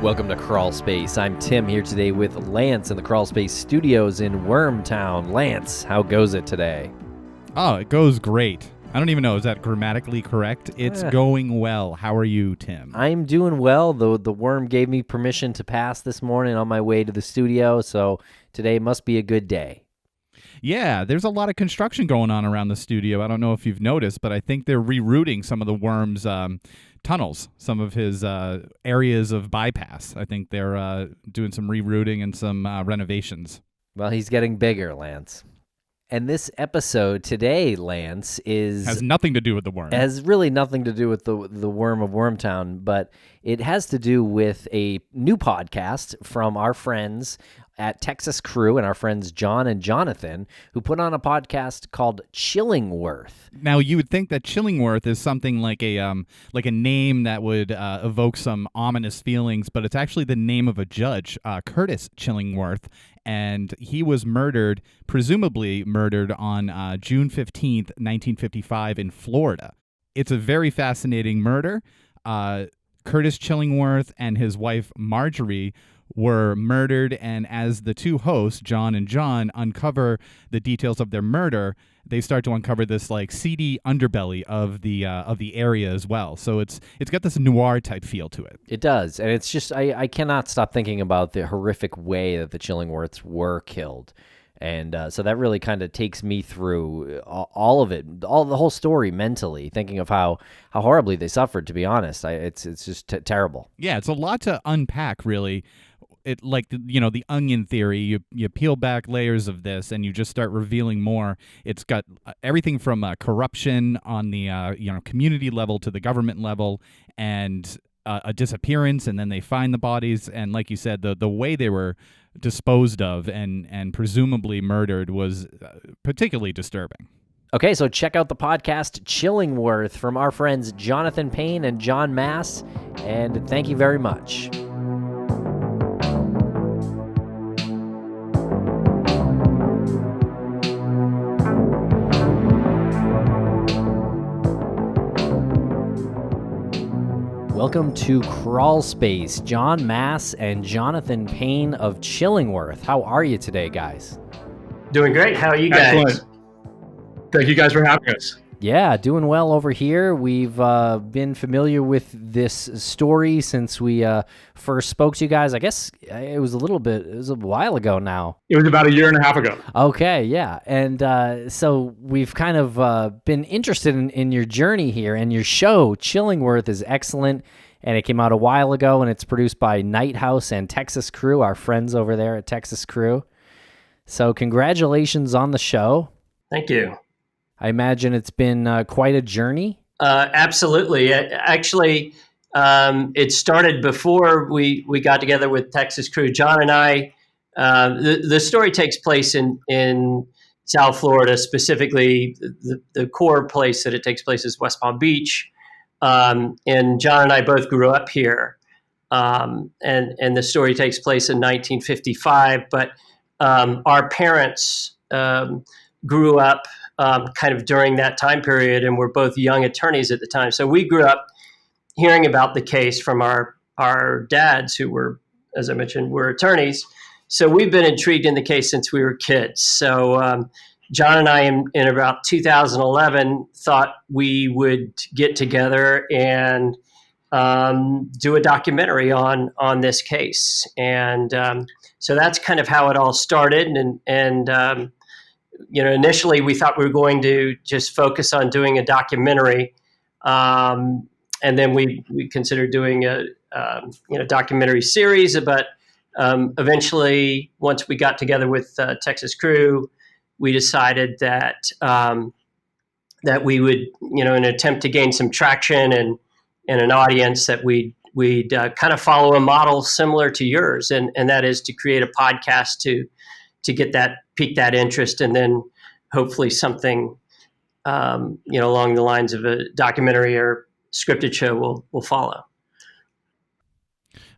Welcome to Crawlspace. I'm Tim here today with Lance in the Crawlspace studios in Wormtown. Lance, how goes it today? Oh, it goes great. I don't even know. Is that grammatically correct? It's going well. How are you, Tim? I'm doing well. The worm gave me permission to pass this morning on my way to the studio, so today must be a good day. Yeah, there's a lot of construction going on around the studio. I don't know if you've noticed, but I think they're rerouting some of the worm's tunnels, some of his areas of bypass. I think they're doing some rerouting and some renovations. Well, he's getting bigger, Lance. And this episode today, Lance, has nothing to do with the worm. Has really nothing to do with the worm of Wormtown, but it has to do with a new podcast from our friends at Texas Crew and our friends John and Jonathan, who put on a podcast called Chillingworth. Now, you would think that Chillingworth is something like a name that would evoke some ominous feelings, but it's actually the name of a judge, Curtis Chillingworth, and he was murdered, presumably murdered on June 15th, 1955 in Florida. It's a very fascinating murder. Curtis Chillingworth and his wife Marjorie were murdered, and as the two hosts, John and John, uncover the details of their murder, they start to uncover this like seedy underbelly of the area as well. So it's got this noir type feel to it. It does, and it's just I cannot stop thinking about the horrific way that the Chillingworths were killed. And so that really kind of takes me through all of it, the whole story mentally, thinking of how horribly they suffered, to be honest. It's just terrible. Yeah, it's a lot to unpack, really. It like the onion theory. You peel back layers of this, and you just start revealing more. It's got everything from corruption on the community level to the government level, and a disappearance, and then they find the bodies. And like you said, the way they were disposed of and presumably murdered was particularly disturbing. Okay, so check out the podcast Chillingworth from our friends Jonathan Paine and John Maass, and thank you very much. Welcome to Crawlspace, John Maass and Jonathan Paine of Chillingworth. How are you today, guys? Doing great. How are you guys? Excellent. Thank you guys for having us. Yeah, doing well over here. We've been familiar with this story since we first spoke to you guys. I guess it was a while ago now. It was about a year and a half ago. Okay, yeah. And so we've kind of been interested in your journey here, and your show, Chillingworth, is excellent. And it came out a while ago, and it's produced by Night House and Texas Crew, our friends over there at Texas Crew. So congratulations on the show. Thank you. I imagine it's been quite a journey. Absolutely. Actually, it started before we got together with Texas Crew. John and I, the story takes place in South Florida, specifically the core place that it takes place is West Palm Beach. And John and I both grew up here. And the story takes place in 1955, but our parents grew up kind of during that time period, and were both young attorneys at the time. So we grew up hearing about the case from our dads, who were, as I mentioned, were attorneys. So we've been intrigued in the case since we were kids. So John and I, in about 2011, thought we would get together and do a documentary on this case. And so that's kind of how it all started. And initially we thought we were going to just focus on doing a documentary. And then we considered doing a documentary series. But eventually, once we got together with Texas Crew, we decided that we would, in an attempt to gain some traction and an audience, that we'd kind of follow a model similar to yours, and that is to create a podcast to pique that interest, and then hopefully something along the lines of a documentary or scripted show will follow.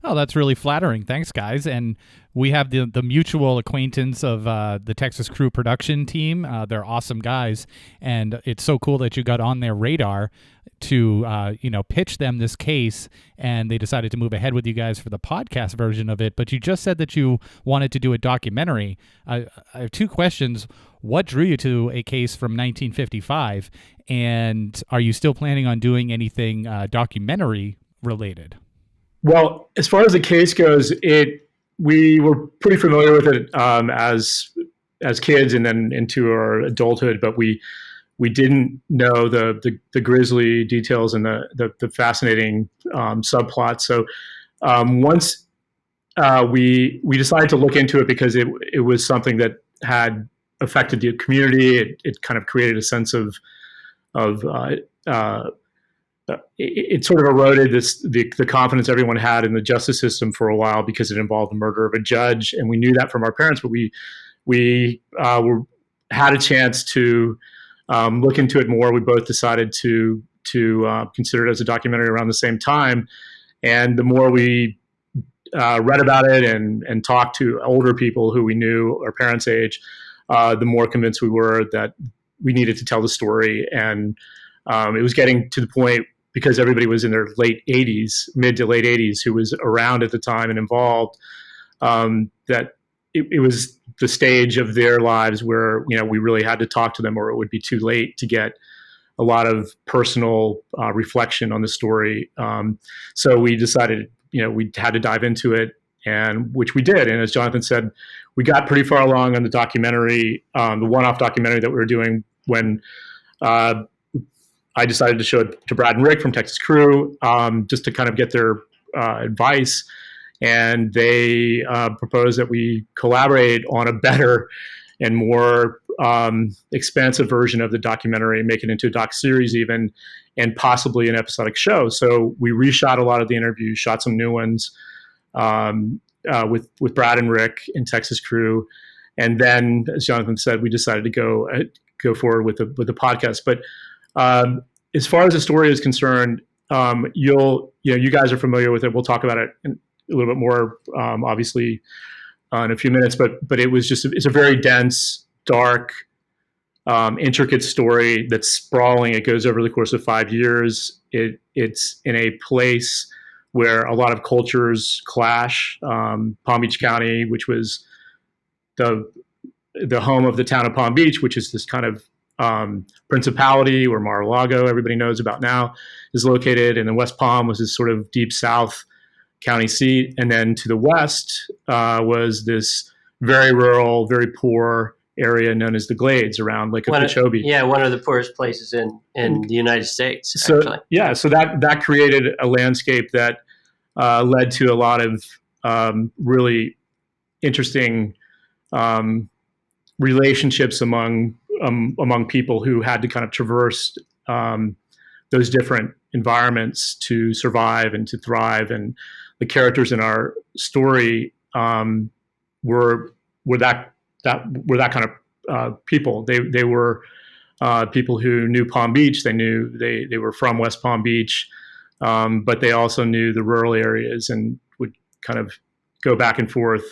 Oh, that's really flattering. Thanks, guys. And we have the mutual acquaintance of the Texas Crew production team. They're awesome guys, and it's so cool that you got on their radar to pitch them this case, and they decided to move ahead with you guys for the podcast version of it. But you just said that you wanted to do a documentary. I have two questions. What drew you to a case from 1955, and are you still planning on doing anything documentary related? Well, as far as the case goes, we were pretty familiar with it as kids and then into our adulthood, but we didn't know the grisly details and the fascinating subplot. So once we decided to look into it because it was something that had affected the community, it kind of created a sense of it sort of eroded the confidence everyone had in the justice system for a while because it involved the murder of a judge, and we knew that from our parents. But we had a chance to look into it more. We both decided to consider it as a documentary around the same time, and the more we read about it and talked to older people who we knew, our parents' age, the more convinced we were that we needed to tell the story. And it was getting to the point, because everybody was in their mid to late 80s, who was around at the time and involved, that it was the stage of their lives where, we really had to talk to them or it would be too late to get a lot of personal reflection on the story. So we decided, we had to dive into it, and which we did. And as Jonathan said, we got pretty far along on the documentary, the one-off documentary that we were doing when I decided to show it to Brad and Rick from Texas Crew, just to kind of get their advice. And they proposed that we collaborate on a better and more expansive version of the documentary, make it into a doc series even, and possibly an episodic show. So we reshot a lot of the interviews, shot some new ones with Brad and Rick in Texas Crew. And then, as Jonathan said, we decided to go forward with the podcast. But as far as the story is concerned, you guys are familiar with it. We'll talk about it a little bit more, obviously, in a few minutes. But it's a very dense, dark, intricate story that's sprawling. It goes over the course of 5 years. It's in a place where a lot of cultures clash. Palm Beach County, which was the home of the town of Palm Beach, which is this kind of principality where Mar-a-Lago, everybody knows about now, is located. And then West Palm was this sort of deep south county seat. And then to the west was this very rural, very poor area known as the Glades around Lake Okeechobee. One of the poorest places in the United States. So actually. So that created a landscape that led to a lot of really interesting relationships among people who had to kind of traverse those different environments to survive and to thrive. And the characters in our story were that kind of people. They were people who knew Palm Beach. They knew they were from West Palm Beach, but they also knew the rural areas and would kind of go back and forth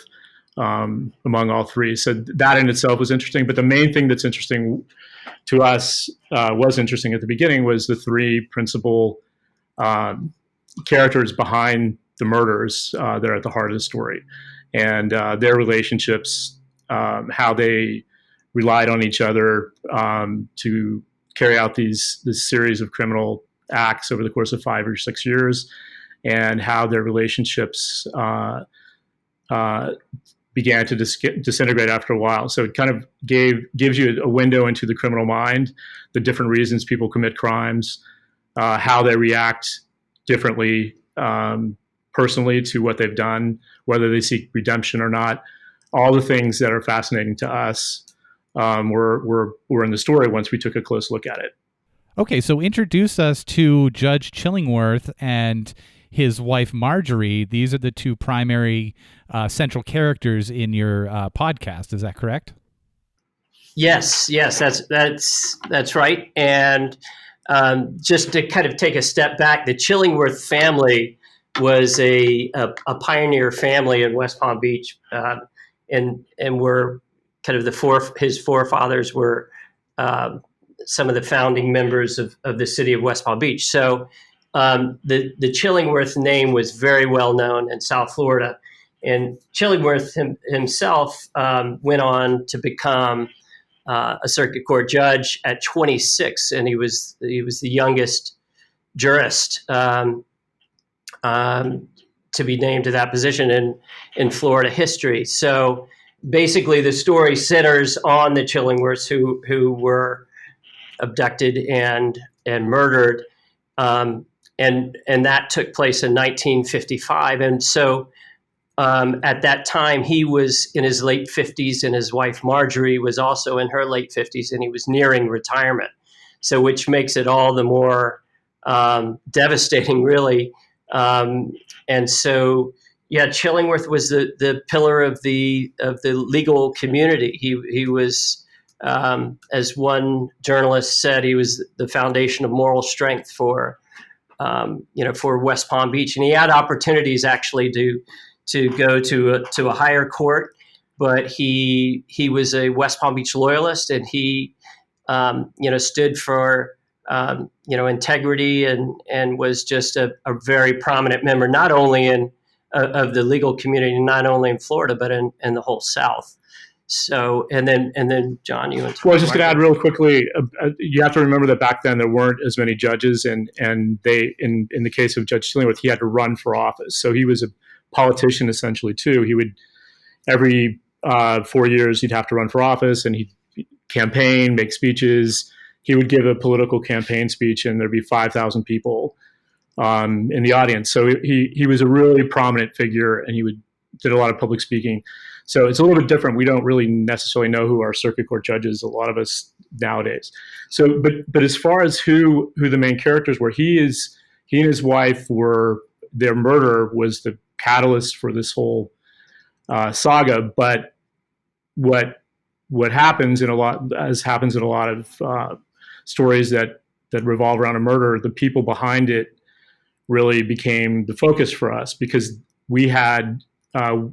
among all three. So that in itself was interesting. But the main thing that's interesting to us, was interesting at the beginning, was the three principal characters behind the murders that are at the heart of the story, and their relationships, how they relied on each other to carry out this series of criminal acts over the course of 5 or 6 years, and how their relationships began to disintegrate after a while. So it kind of gives you a window into the criminal mind, the different reasons people commit crimes, how they react differently personally to what they've done, whether they seek redemption or not. All the things that are fascinating to us were in the story once we took a close look at it. Okay, so introduce us to Judge Chillingworth and his wife Marjorie. These are the two primary central characters in your podcast. Is that correct? Yes, that's right. And just to kind of take a step back, the Chillingworth family was a pioneer family in West Palm Beach, and were kind of his forefathers were some of the founding members of the city of West Palm Beach. So the Chillingworth name was very well known in South Florida, and Chillingworth himself went on to become a circuit court judge at 26, and he was the youngest jurist to be named to that position in Florida history. So basically, the story centers on the Chillingworths who were abducted and murdered, and that took place in 1955. And so at that time, he was in his late 50s, and his wife Marjorie was also in her late 50s, and he was nearing retirement. So which makes it all the more devastating, really. And so, yeah, Chillingworth was the pillar of the legal community. He was, as one journalist said, he was the foundation of moral strength for West Palm Beach, and he had opportunities actually to go to a higher court, but he was a West Palm Beach loyalist, and he stood for integrity and was just a very prominent member, not only of the legal community, not only in Florida, but in the whole South. So, and then John, you went to. Well, I was just going to add real quickly. You have to remember that back then there weren't as many judges, and they, in the case of Judge Chillingworth, he had to run for office, so he was a politician essentially too. He would every 4 years he'd have to run for office, and he'd campaign, make speeches. He would give a political campaign speech, and there'd be 5,000 people in the audience. So he was a really prominent figure, and he did a lot of public speaking. So it's a little bit different. We don't really necessarily know who our circuit court judges, a lot of us nowadays. So, but as far as who the main characters were, he and his wife their murder was the catalyst for this whole saga. But what happens happens in a lot of stories that revolve around a murder, the people behind it really became the focus for us, because we had a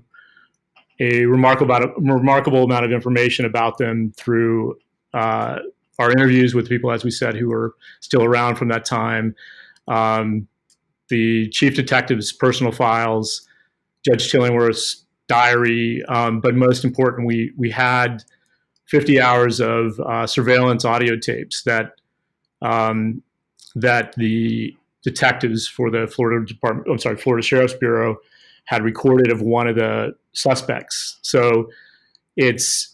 remarkable amount of information about them through our interviews with people, as we said, who were still around from that time, the chief detective's personal files, Judge Chillingworth's diary, but most important, we had 50 hours of surveillance audio tapes that the detectives for the Florida Sheriff's Bureau had recorded of one of the suspects. So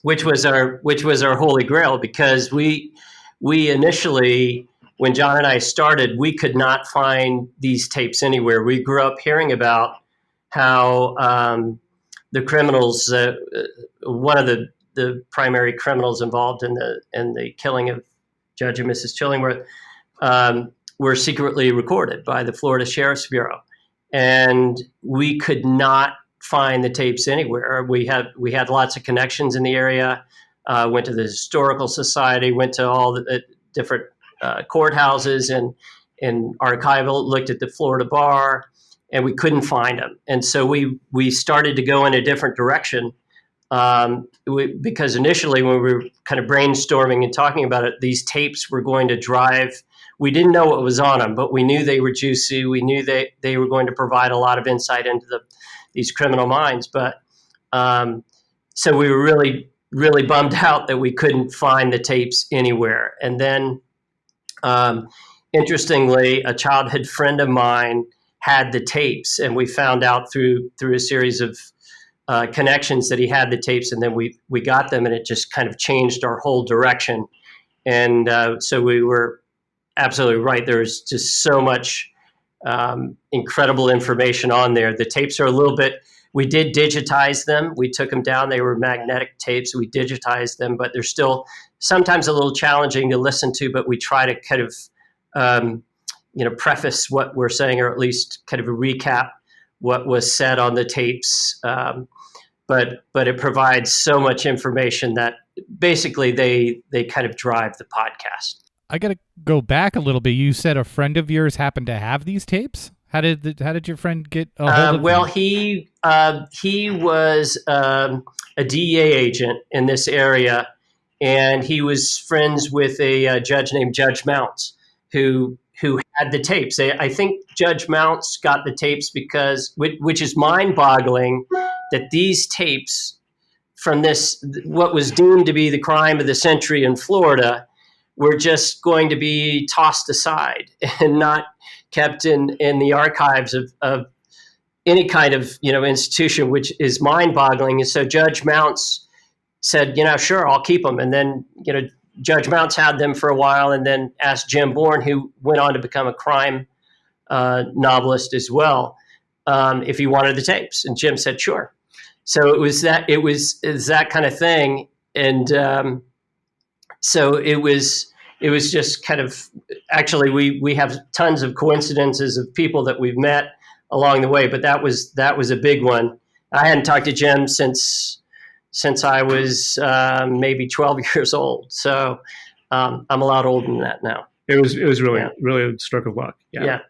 which was our holy grail, because we initially, when John and I started, we could not find these tapes anywhere. We grew up hearing about how the criminals, one of the primary criminals involved in the killing of Judge and Mrs. Chillingworth, were secretly recorded by the Florida Sheriff's Bureau, and we could not find the tapes anywhere. We had lots of connections in the area. Went to the Historical Society, went to all the different courthouses and archival, looked at the Florida Bar, and we couldn't find them. And so we started to go in a different direction, because initially when we were kind of brainstorming and talking about it, these tapes were going to drive. We didn't know what was on them, but we knew they were juicy. We knew they were going to provide a lot of insight into these criminal minds. But so we were really, really bummed out that we couldn't find the tapes anywhere. And then, interestingly, a childhood friend of mine had the tapes, and we found out through a series of connections that he had the tapes, and then we got them, and it just kind of changed our whole direction. And so we were absolutely right. There's just so much incredible information on there. The tapes are a little bit, we did digitize them. We took them down. They were magnetic tapes. We digitized them, but they're still sometimes a little challenging to listen to, but we try to kind of, preface what we're saying, or at least kind of a recap what was said on the tapes. But it provides so much information that basically they kind of drive the podcast. I got to go back a little bit. You said a friend of yours happened to have these tapes? How did your friend get a hold of Well, them? he was a DEA agent in this area, and he was friends with a judge named Judge Mounts, who had the tapes. I think Judge Mounts got the tapes because, which is mind-boggling, that these tapes from this, what was deemed to be the crime of the century in Florida, were just going to be tossed aside and not kept in the archives of any kind of institution, which is mind-boggling. And so Judge Mounts said, sure, I'll keep them. And then Judge Mounts had them for a while, and then asked Jim Bourne, who went on to become a crime novelist as well, if he wanted the tapes. And Jim said, sure. So it was that kind of thing, and so it was just kind of, actually we have tons of coincidences of people that we've met along the way, but that was a big one. I hadn't talked to Jim since I was maybe 12 years old, so I'm a lot older than that now. It was really a stroke of luck. Yeah.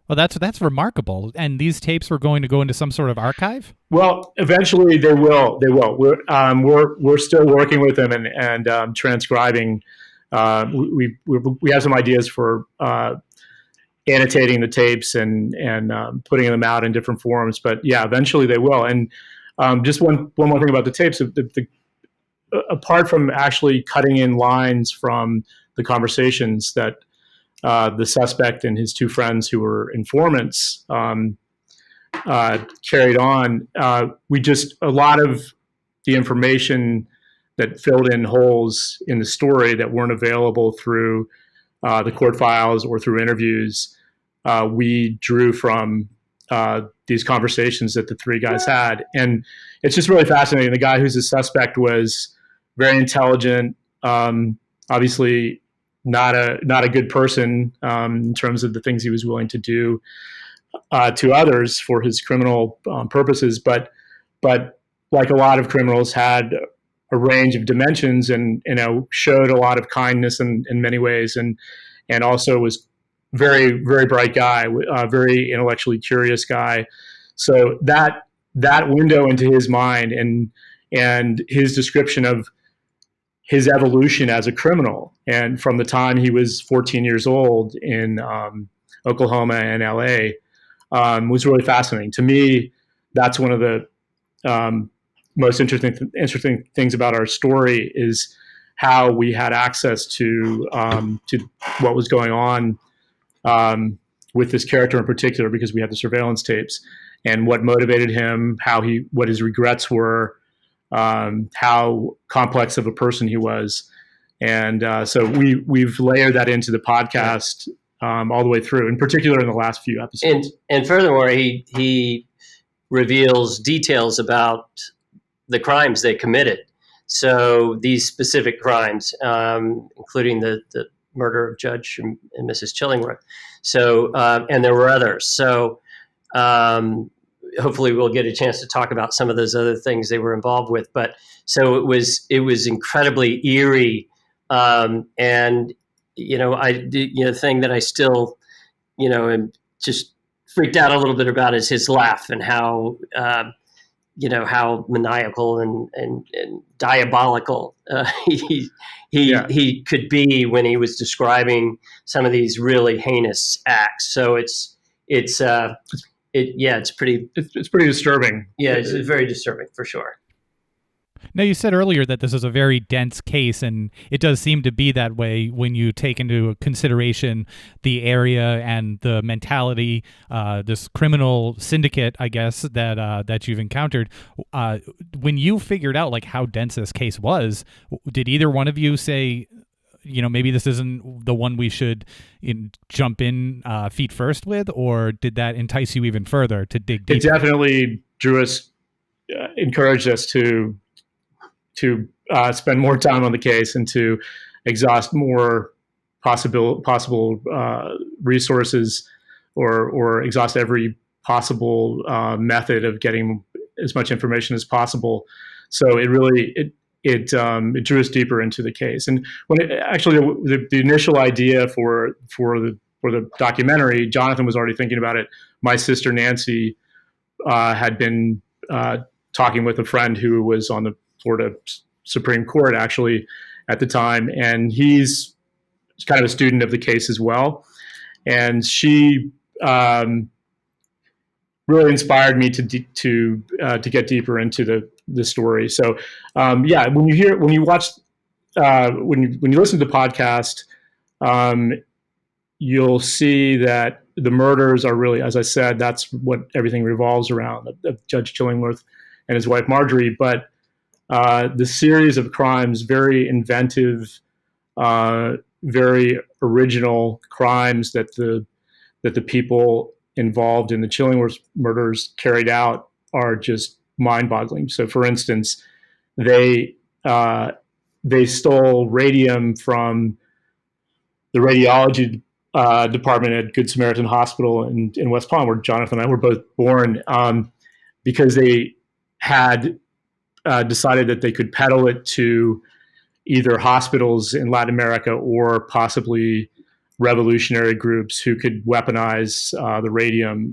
Well, that's remarkable. And these tapes were going to go into some sort of archive? Well, eventually they will. We're still working with them and transcribing. We have some ideas for annotating the tapes and putting them out in different forms. But yeah, eventually they will. And just one more thing about the tapes. Apart from actually cutting in lines from the conversations that the suspect and his two friends who were informants carried on, a lot of the information that filled in holes in the story that weren't available through the court files or through interviews, we drew from these conversations that the three guys had. And it's just really fascinating. The guy who's a suspect was very intelligent, obviously not a good person in terms of the things he was willing to do to others for his criminal purposes, but like a lot of criminals, had a range of dimensions and showed a lot of kindness in many ways, and also was very, very bright guy, very intellectually curious guy. So that window into his mind and his description of his evolution as a criminal, and from the time he was 14 years old in Oklahoma and LA, was really fascinating to me. That's one of the most interesting things about our story, is how we had access to what was going on with this character in particular, because we had the surveillance tapes, and what motivated him, what his regrets were, how complex of a person he was. And so we've layered that into the podcast all the way through, in particular in the last few episodes. And furthermore, he reveals details about the crimes they committed. So these specific crimes, including the murder of Judge and Mrs. Chillingworth. So, and there were others. So hopefully we'll get a chance to talk about some of those other things they were involved with. But so it was incredibly eerie. And, the thing that I still, am just freaked out a little bit about is his laugh, and how, how maniacal and diabolical he could be when he was describing some of these really heinous acts. So it's pretty disturbing. Yeah, it's very disturbing for sure. Now, you said earlier that this is a very dense case, and it does seem to be that way when you take into consideration the area and the mentality, this criminal syndicate, I guess, that you've encountered. When you figured out like how dense this case was, did either one of you say, maybe this isn't the one we should jump in feet first with, or did that entice you even further to dig deeper? It definitely encouraged us to spend more time on the case and to exhaust more possible resources, or exhaust every possible method of getting as much information as possible. So it really it drew us deeper into the case. And when the initial idea for the for the documentary, Jonathan was already thinking about it. My sister Nancy had been talking with a friend who was on the Florida Supreme Court actually at the time, and he's kind of a student of the case as well. And she really inspired me to get deeper into the story. So when you listen to the podcast, you'll see that the murders are really, as I said, that's what everything revolves around, of Judge Chillingworth and his wife Marjorie. But the series of crimes, very inventive, very original crimes that the people involved in the Chillingworth murders carried out are just mind-boggling. So, for instance, they stole radium from the radiology department at Good Samaritan Hospital in West Palm, where Jonathan and I were both born, because they had decided that they could peddle it to either hospitals in Latin America or possibly revolutionary groups who could weaponize the radium,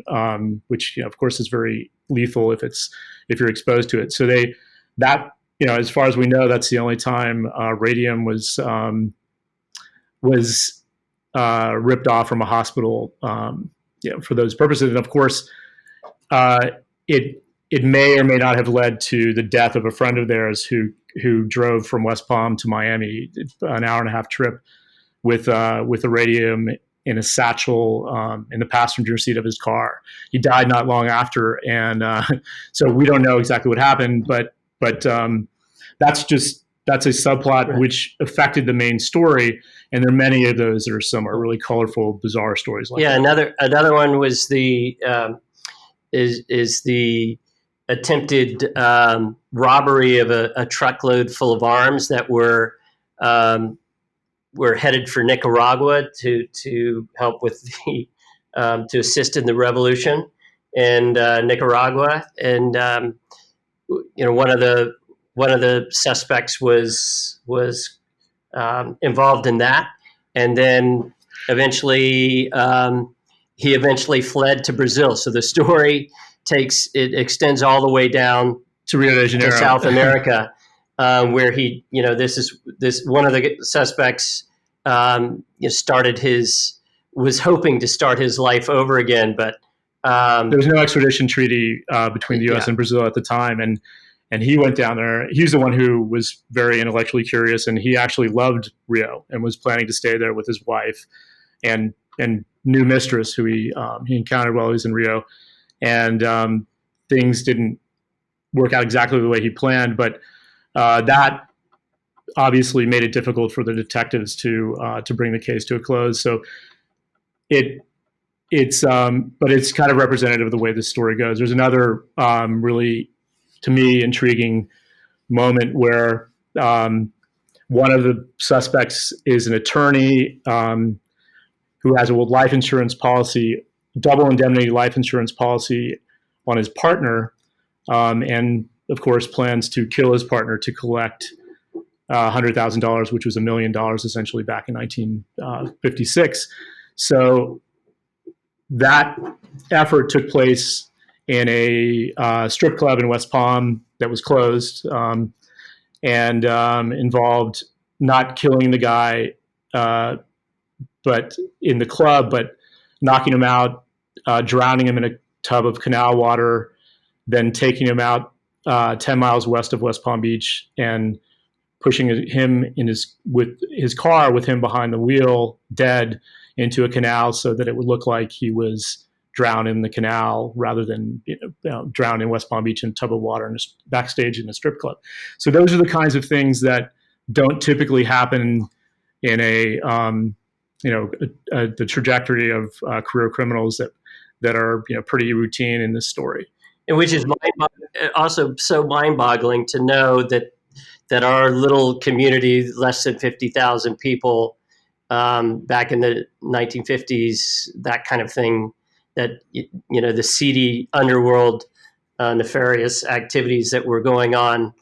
which of course is very lethal if you're exposed to it. So as far as we know, that's the only time radium was ripped off from a hospital, for those purposes. And of course, it may or may not have led to the death of a friend of theirs who drove from West Palm to Miami, an hour and a half trip, with the radium in a satchel in the passenger seat of his car. He died not long after, and so we don't know exactly what happened, but that's a subplot right. which affected the main story, and there are many of those that are similar, really colorful, bizarre stories like that. Another one was the is the attempted robbery of a truckload full of arms that were headed for Nicaragua to help with the to assist in the revolution in Nicaragua, and one of the suspects was involved in that, and then eventually he fled to Brazil. So the story extends all the way down to Rio de Janeiro, to South America. Where he, this one of the suspects was hoping to start his life over again, but there was no extradition treaty between the U.S. and Brazil at the time, and he went down there. He's the one who was very intellectually curious, and he actually loved Rio and was planning to stay there with his wife and new mistress who he encountered while he was in Rio, and things didn't work out exactly the way he planned, but that obviously made it difficult for the detectives to bring the case to a close. So it's kind of representative of the way this story goes. There's another really, to me, intriguing moment where one of the suspects is an attorney who has a life insurance policy, double indemnity life insurance policy on his partner, and of course, plans to kill his partner to collect $100,000, which was $1 million essentially back in 1956. So that effort took place in a strip club in West Palm that was closed, and involved not killing the guy, but in the club, but knocking him out, drowning him in a tub of canal water, then taking him out 10 miles west of West Palm Beach and pushing him with his car with him behind the wheel, dead, into a canal so that it would look like he was drowned in the canal rather than drowned in West Palm Beach in a tub of water backstage in a strip club. So those are the kinds of things that don't typically happen in the trajectory of career criminals that are pretty routine in this story. And which is also so mind-boggling to know that our little community, less than 50,000 people, back in the 1950s, that kind of thing, that the seedy underworld, nefarious activities that were going on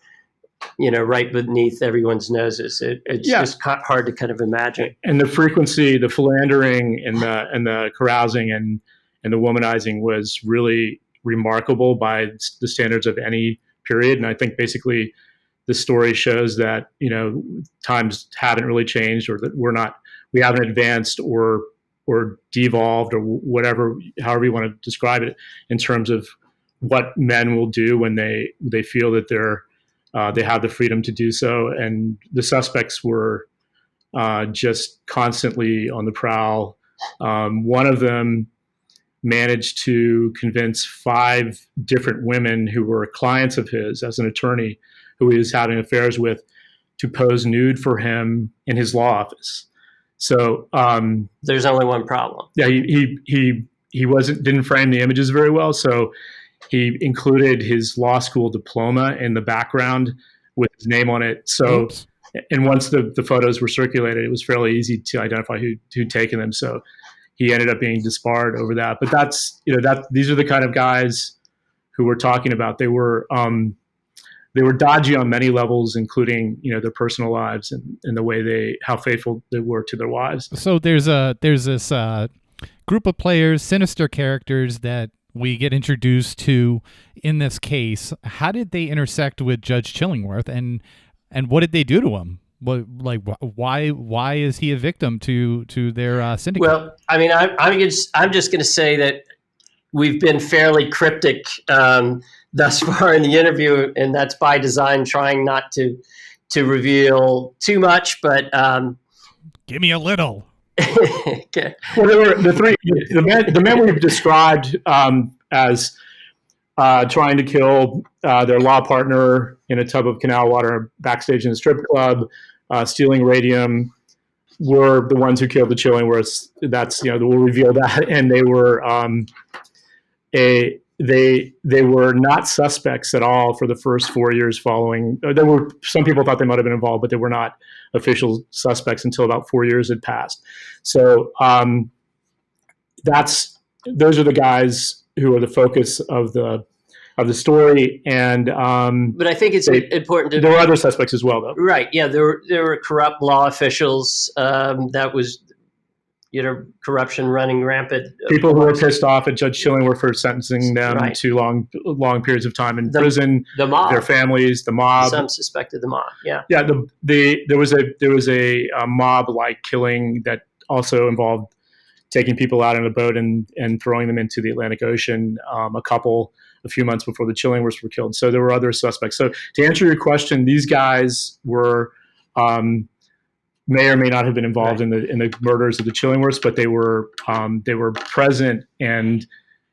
right beneath everyone's noses. It's just hard to kind of imagine. And the frequency, the philandering, and the carousing and the womanizing was really remarkable by the standards of any period. And I think basically the story shows that times haven't really changed, or that we haven't advanced or devolved, or whatever, however you want to describe it, in terms of what men will do when they feel that they have the freedom to do so. And the suspects were just constantly on the prowl. One of them managed to convince 5 different women who were clients of his as an attorney, who he was having affairs with, to pose nude for him in his law office. So there's only one problem. Yeah, he didn't frame the images very well, so he included his law school diploma in the background with his name on it. So, Oops. And once the photos were circulated, it was fairly easy to identify who'd taken them. So he ended up being disbarred over that. But these are the kind of guys who we're talking about. They were dodgy on many levels, including their personal lives and the way how faithful they were to their wives. So there's this group of players, sinister characters that we get introduced to in this case. How did they intersect with Judge Chillingworth, and what did they do to him? Why is he a victim to their syndicate? Well, I mean, I'm just going to say that we've been fairly cryptic thus far in the interview, and that's by design, trying not to reveal too much. But give me a little. Okay. Well, there were the men we've described as trying to kill their law partner in a tub of canal water backstage in a strip club, stealing radium, were the ones who killed the Chillingworths. That's we'll reveal that, and they were they were not suspects at all for the first 4 years following. There were some people thought they might have been involved, but they were not official suspects until about 4 years had passed. So those are the guys who are the focus of the story. And but I think it's important to. There were other suspects as well, though. Right? Yeah, there were corrupt law officials. That was. Corruption running rampant. People who were pissed off at Judge Chillingworth for sentencing them to long periods of time in prison. The mob, their families, the mob. Some suspected the mob. Yeah. Yeah. There was a mob-like killing that also involved taking people out on a boat and throwing them into the Atlantic Ocean. A few months before the Chillingworths were killed. So there were other suspects. So to answer your question, these guys were. May or may not have been involved in the murders of the Chillingworths, but they were present and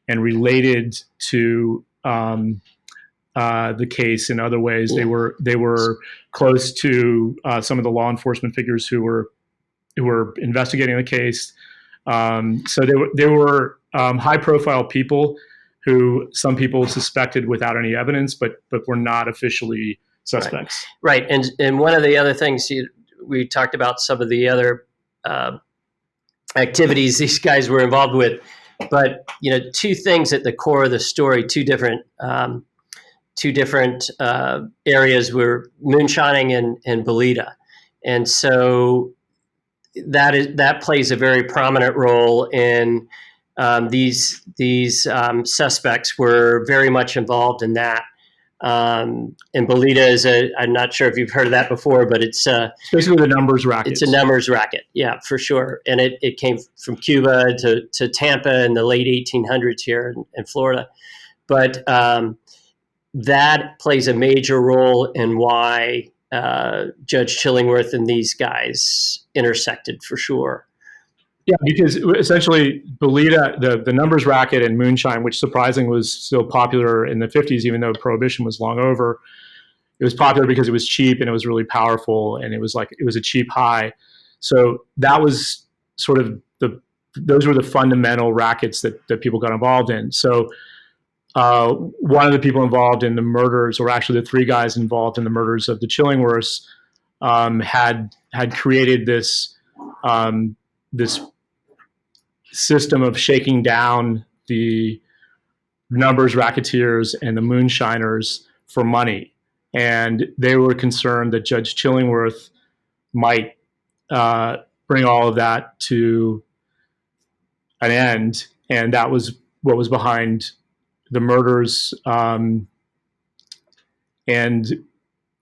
related to the case in other ways. They were close to some of the law enforcement figures who were investigating the case. So they were high profile people who some people suspected without any evidence, but were not officially suspects. Right. And one of the other things we talked about, some of the other activities these guys were involved with, but two things at the core of the story, two different areas were moonshining and Bolita, and so that plays a very prominent role in these suspects were very much involved in that. And Bolita is I'm not sure if you've heard of that before, but it's basically the numbers racket. It's a numbers racket. Yeah, for sure. And it came from Cuba to Tampa in the late 1800s here in Florida. But that plays a major role in why Judge Chillingworth and these guys intersected for sure. Yeah, because essentially Bolita, the numbers racket and moonshine, which surprisingly was still popular in the 50s, even though Prohibition was long over, it was popular because it was cheap and it was really powerful, and it was a cheap high. So that was sort of those were the fundamental rackets that people got involved in. So one of the people involved in the murders, or actually the 3 guys involved in the murders of the Chillingworths, had created this system of shaking down the numbers racketeers and the moonshiners for money. and they were concerned that Judge Chillingworth might bring all of that to an end, and that was what was behind the murders. And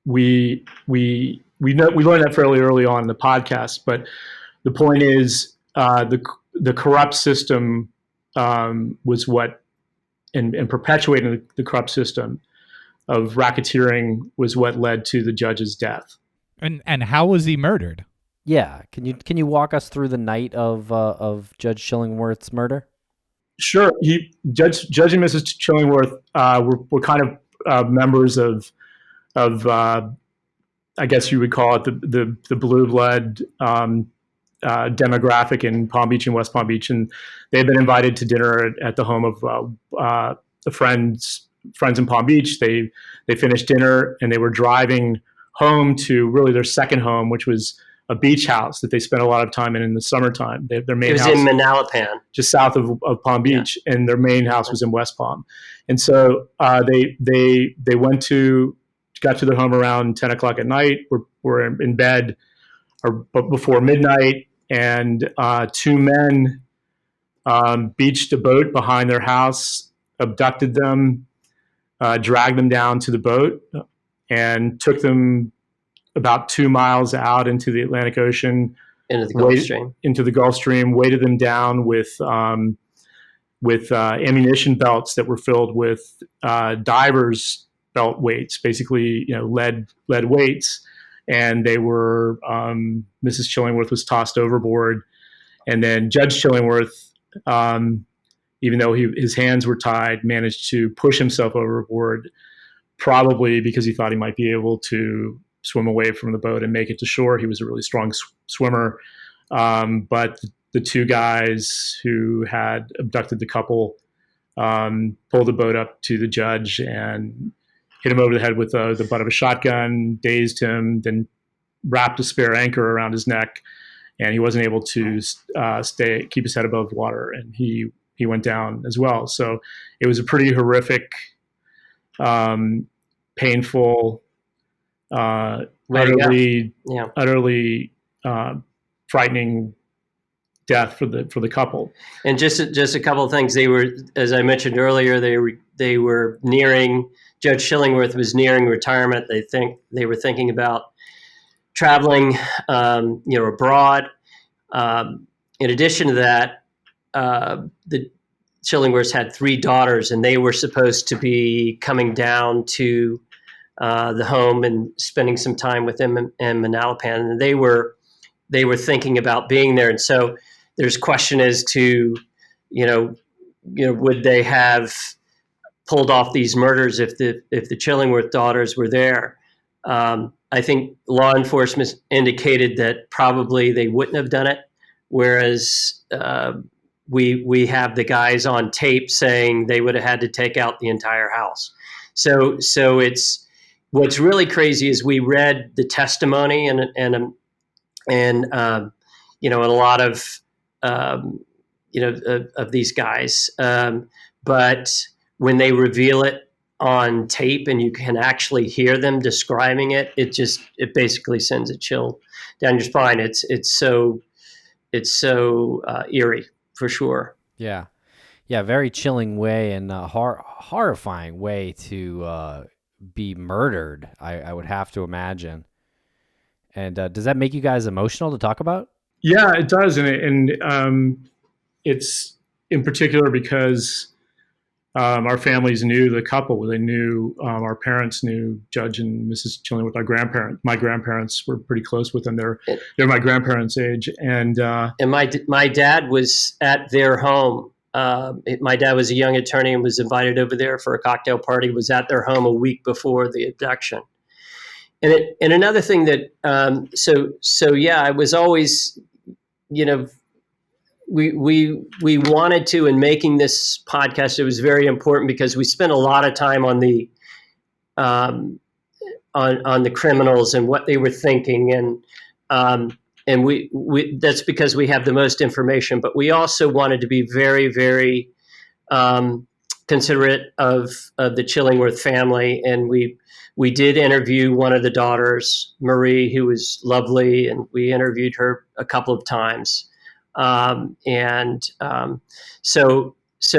we learned that fairly early on in the podcast. But the point is, the corrupt system was what, and perpetuating the corrupt system of racketeering was what led to the judge's death. And how was he murdered? Yeah, can you walk us through the night of Judge Chillingworth's murder? Sure. Judge and Mrs. Chillingworth were kind of members of I guess you would call it the blue blood demographic in Palm Beach and West Palm Beach, and they had been invited to dinner at the home of the friends in Palm Beach. They finished dinner and they were driving home to really their second home, which was a beach house that they spent a lot of time in the summertime. Their main house in Manalapan, just south of Palm Beach, and their main house was in West Palm. And so they got to their home around 10 o'clock at night. Were in bed before midnight, and two men beached a boat behind their house, abducted them, dragged them down to the boat, and took them about 2 miles out into the Atlantic Ocean, into the Gulf Stream, weighted them down with ammunition belts that were filled with divers belt weights, basically, lead weights. And they were, Mrs. Chillingworth was tossed overboard. And then Judge Chillingworth, even though his hands were tied, managed to push himself overboard, probably because he thought he might be able to swim away from the boat and make it to shore. He was a really strong swimmer. But the two guys who had abducted the couple pulled the boat up to the judge and hit him over the head with the butt of a shotgun, dazed him, then wrapped a spare anchor around his neck, and he wasn't able to keep his head above water, and he went down as well. So it was a pretty horrific, painful, utterly frightening death for the couple. And just a couple of things. They were, as I mentioned earlier, they were nearing. Judge Chillingworth was nearing retirement. They were thinking about traveling, abroad. In addition to that, the Chillingworths had 3 daughters, and they were supposed to be coming down to the home and spending some time with them in Manalapan. And they were thinking about being there. And so there's question as to, would they have pulled off these murders if the Chillingworth daughters were there? I think law enforcement indicated that probably they wouldn't have done it, whereas we have the guys on tape saying they would have had to take out the entire house. So it's what's really crazy is we read the testimony and a lot of of these guys, but when they reveal it on tape and you can actually hear them describing it, it basically sends a chill down your spine. It's so eerie for sure. Yeah, very chilling way and horrifying way to be murdered. I would have to imagine. And does that make you guys emotional to talk about? Yeah, it does, and it's in particular because our families knew the couple. They knew our parents knew Judge and Mrs. Chillingworth. My grandparents were pretty close with them. They're my grandparents' age, and my dad was at their home. My dad was a young attorney and was invited over there for a cocktail party. Was at their home a week before the abduction. And another thing that I was always, we wanted to, in making this podcast, it was very important because we spent a lot of time on the on the criminals and what they were thinking, and we that's because we have the most information. But we also wanted to be very, very considerate of the Chillingworth family, and we did interview one of the daughters, Marie, who was lovely, and we interviewed her a couple of times. So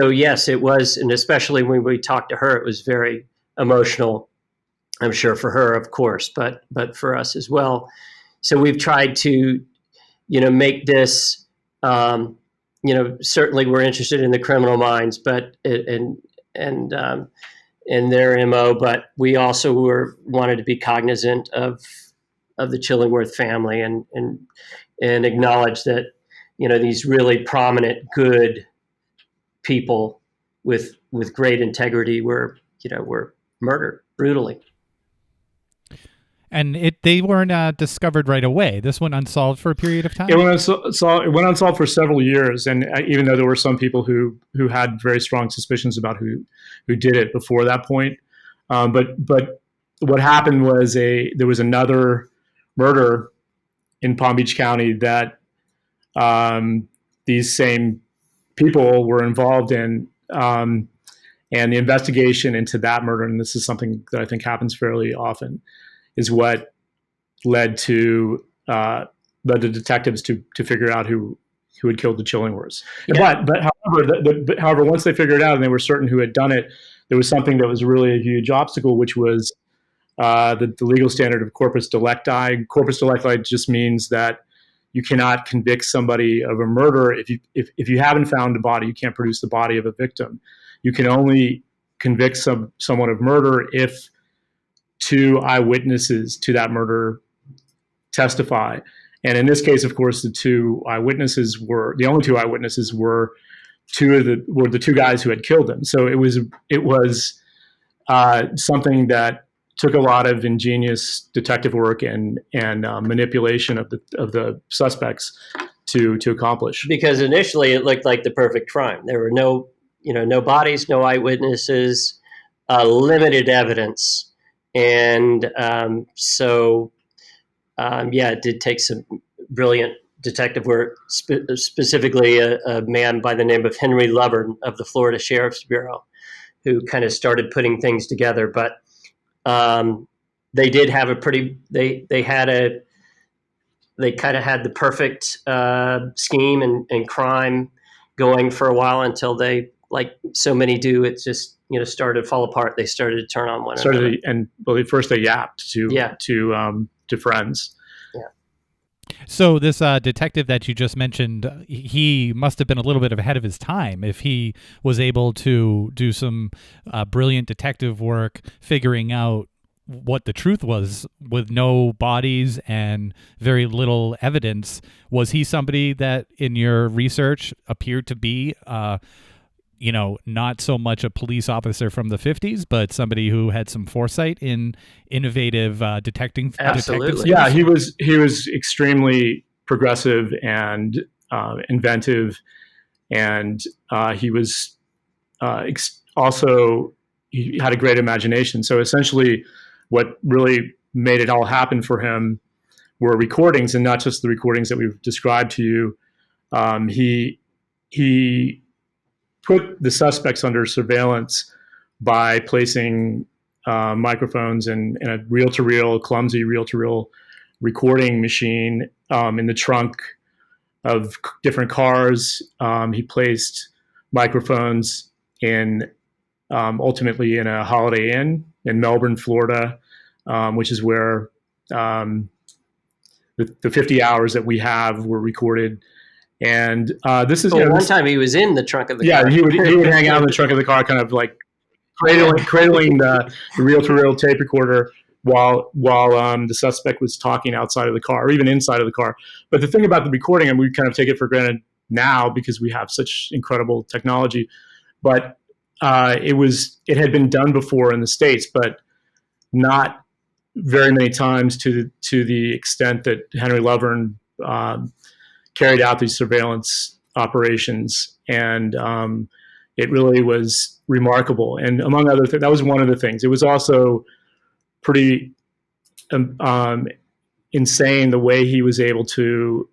yes, it was, and especially when we talked to her, it was very emotional. I'm sure for her, of course, but for us as well. So we've tried to, make this. Certainly we're interested in the criminal minds, but and their MO, but we also wanted to be cognizant of the Chillingworth family and acknowledge that, these really prominent, good people with great integrity were murdered brutally. And they weren't discovered right away. This went unsolved for a period of time. It went unsolved for several years, and even though there were some people who had very strong suspicions about who did it before that point, but what happened was there was another murder in Palm Beach County that these same people were involved in, and the investigation into that murder, and this is something that I think happens fairly often, is what led the detectives to figure out who had killed the Chillingworths. Yeah. But however, once they figured it out and they were certain who had done it, there was something that was really a huge obstacle, which was the legal standard of corpus delicti. Corpus delicti just means that you cannot convict somebody of a murder if you haven't found a body. You can't produce the body of a victim. You can only convict someone of murder if 2 eyewitnesses to that murder testify. And in this case, of course, the only two eyewitnesses were the 2 guys who had killed him. So it was something that took a lot of ingenious detective work and manipulation of the suspects to accomplish. Because initially it looked like the perfect crime. There were no bodies, no eyewitnesses, limited evidence. And it did take some brilliant detective work, specifically a man by the name of Henry Lovern of the Florida Sheriff's Bureau, who kind of started putting things together. But they did have they kind of had the perfect scheme and crime going for a while until they, like so many do, it just started to fall apart. They started to turn on one another. First they yapped to friends. Yeah. So this detective that you just mentioned, he must have been a little bit ahead of his time if he was able to do some brilliant detective work figuring out what the truth was with no bodies and very little evidence. Was he somebody that in your research appeared to be not so much a police officer from the 50s, but somebody who had some foresight in innovative detecting? Absolutely. Yeah, he was extremely progressive and inventive, and he was he had a great imagination. So essentially, what really made it all happen for him were recordings, and not just the recordings that we've described to you. He put the suspects under surveillance by placing microphones in a clumsy reel-to-reel recording machine in the trunk of different cars. He placed microphones ultimately in a Holiday Inn in Melbourne, Florida, which is where the 50 hours that we have were recorded. And this is one time he was in the trunk of the car. Yeah, he would hang out in the trunk of the car, kind of like cradling the reel-to-reel tape recorder while the suspect was talking outside of the car or even inside of the car. But the thing about the recording, and we kind of take it for granted now because we have such incredible technology, but it had been done before in the States, but not very many times to the extent that Henry Lovern carried out these surveillance operations, and it really was remarkable. And among other things, that was one of the things. It was also pretty insane the way he was able to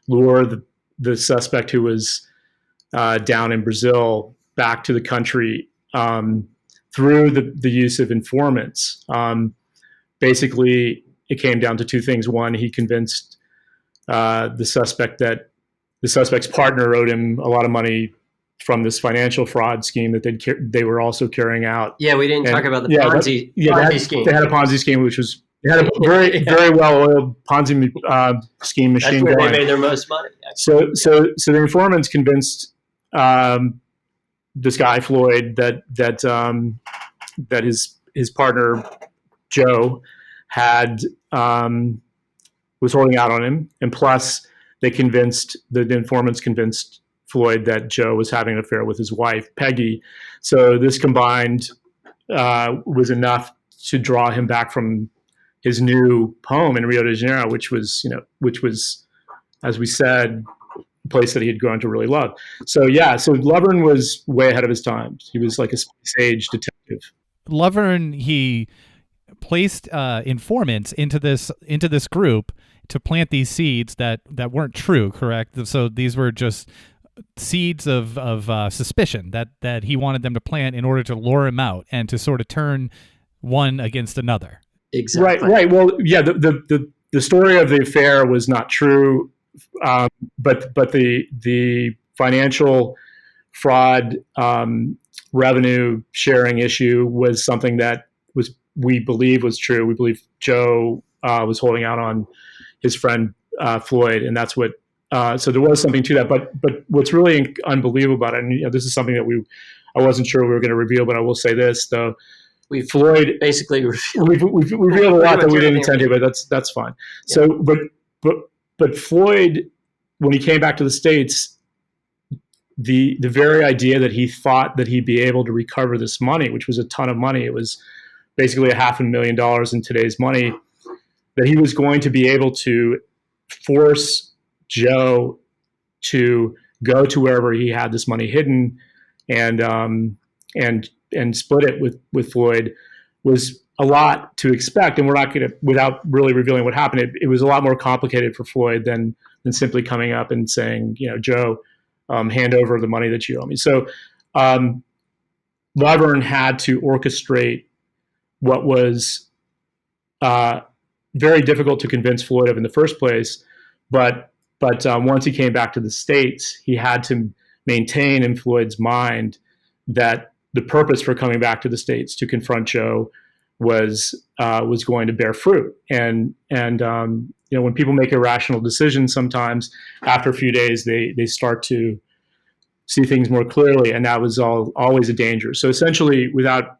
lure the suspect who was down in Brazil back to the country through the use of informants. Basically, it came down to two things. One, he convinced the suspect that the suspect's partner owed him a lot of money from this financial fraud scheme that they were also carrying out. Yeah, we didn't talk about the Ponzi scheme. They had a Ponzi scheme, which was they had a very well-oiled Ponzi scheme machine. That's where going. they made their most money. So the informants convinced this guy Floyd that his partner Joe had was holding out on him, and plus the informants convinced Floyd that Joe was having an affair with his wife Peggy. So this combined was enough to draw him back from his new home in Rio de Janeiro, which was, as we said, a place that he had grown to really love. So Lovern was way ahead of his times. He was like a space age detective. Lovern, he placed informants into this group to plant these seeds that weren't true, correct? So these were just seeds of suspicion that he wanted them to plant in order to lure him out and to sort of turn one against another. Exactly. Right. Well, yeah. The story of the affair was not true, but the financial fraud revenue sharing issue was something that we believe was true. We believe Joe was holding out on his friend Floyd, and that's what. So there was something to that. But what's really unbelievable about it, and this is something that I wasn't sure we were going to reveal, but I will say this though. Floyd basically we've revealed a lot that we didn't intend to, but that's fine. Yeah. So, but Floyd, when he came back to the States, the very idea that he thought that he'd be able to recover this money, which was a ton of money, it was basically $500,000 in today's money, that he was going to be able to force Joe to go to wherever he had this money hidden and split it with Floyd was a lot to expect. And we're not going to, without really revealing what happened, it was a lot more complicated for Floyd than simply coming up and saying, Joe, hand over the money that you owe me. So Lovern had to orchestrate what was very difficult to convince Floyd of in the first place. But once he came back to the States, he had to maintain in Floyd's mind that the purpose for coming back to the States to confront Joe was going to bear fruit. And when people make irrational decisions, sometimes after a few days they start to see things more clearly, and that was always a danger. So essentially, without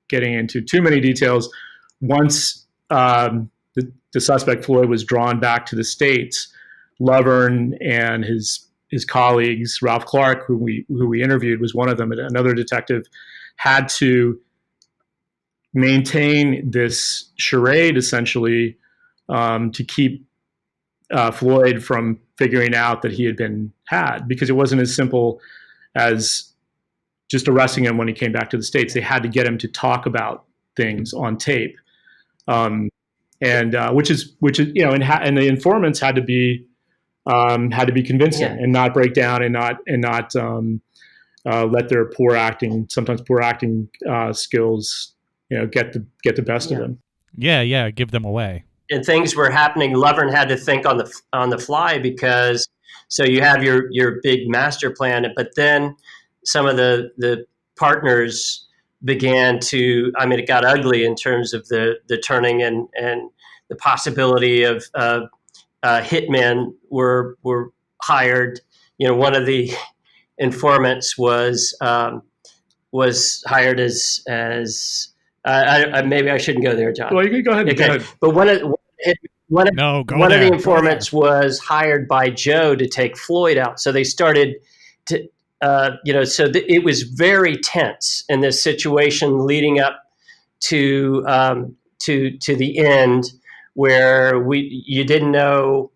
getting into too many details, once the suspect Floyd was drawn back to the States, Lovern and his colleagues, Ralph Clark, who we interviewed, was one of them, and another detective, had to maintain this charade essentially to keep Floyd from figuring out that he had been had, because it wasn't as simple as just arresting him when he came back to the States. They had to get him to talk about things on tape, and which is and the informants had to be convincing and not break down and not let their sometimes poor acting skills, get the best of them. Yeah, give them away. And things were happening. Lovern had to think on the fly, because so you have your big master plan, but then some of the partners began to. I mean, it got ugly in terms of the turning and the possibility of hitmen were hired. One of the informants was hired as maybe I shouldn't go there, John. Well, you can go ahead. Okay. Go ahead. But one of the informants was hired by Joe to take Floyd out. So they started to, it was very tense in this situation leading up to the end, where you didn't know,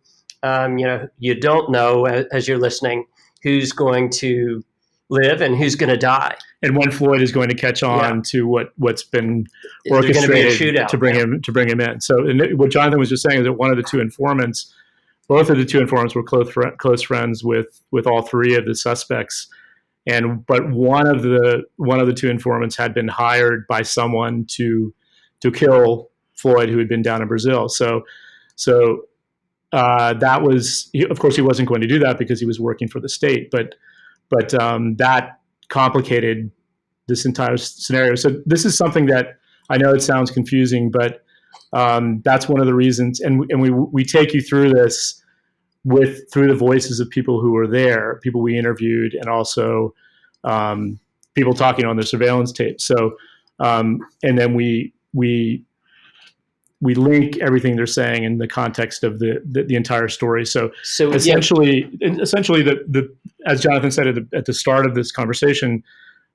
you don't know as you're listening who's going to live and who's going to die, and when Floyd is going to catch on to what's been orchestrated to bring him in. So what Jonathan was just saying is that both of the two informants were close friends with all three of the suspects, but one of the two informants had been hired by someone to kill Floyd, who had been down in Brazil. So that was, of course, he wasn't going to do that because he was working for the state, but that complicated this entire scenario. So this is something that I know it sounds confusing, but that's one of the reasons. And we take you through this through the voices of people who were there, people we interviewed, and also people talking on their surveillance tape. So and then we link everything they're saying in the context of the entire story. So essentially, the as Jonathan said at the start of this conversation,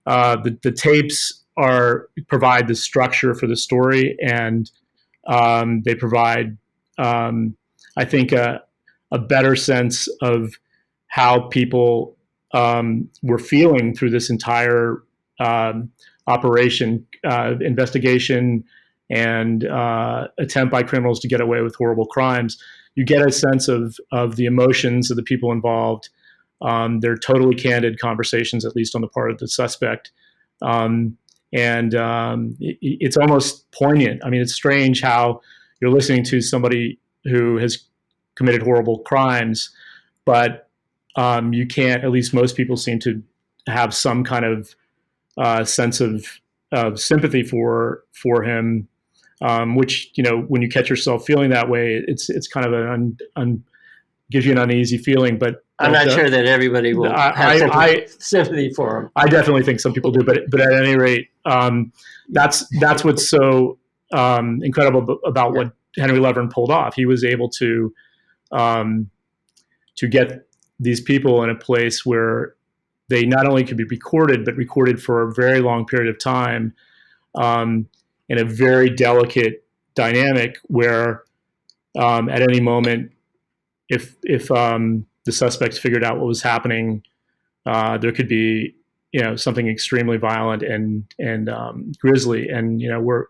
the tapes provide the structure for the story, and they provide, I think, a better sense of how people were feeling through this entire operation, investigation, and attempt by criminals to get away with horrible crimes. You get a sense of the emotions of the people involved. They're totally candid conversations, at least on the part of the suspect. It's almost poignant. I mean, it's strange how you're listening to somebody who has committed horrible crimes, but you can't, at least most people seem to have some kind of sense of sympathy for him. Which, when you catch yourself feeling that way, it's kind of gives you an uneasy feeling. But I'm not sure that everybody will have sympathy for him. I definitely think some people do, but at any rate, that's what's so incredible about what Henry Levern pulled off. He was able to get these people in a place where they not only could be recorded, but recorded for a very long period of time. In a very delicate dynamic where at any moment, if the suspects figured out what was happening, there could be something extremely violent and grisly, and the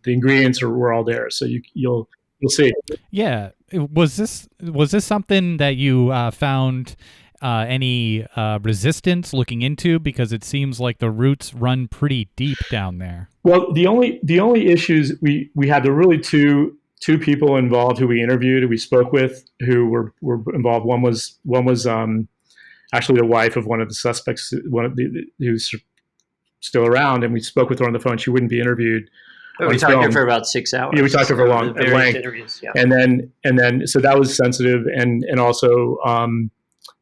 ingredients were all there. So you'll see. Yeah, was this something that you found any resistance looking into, because it seems like the roots run pretty deep down there? Well, the only issues we had, there were really two people involved who we interviewed, who we spoke with, who were involved. One was actually the wife of one of the suspects, who's still around, and we spoke with her on the phone. She wouldn't be interviewed. We talked to her for about 6 hours. Yeah, we talked to her for at length. Interviews, yeah. And then so that was sensitive, and also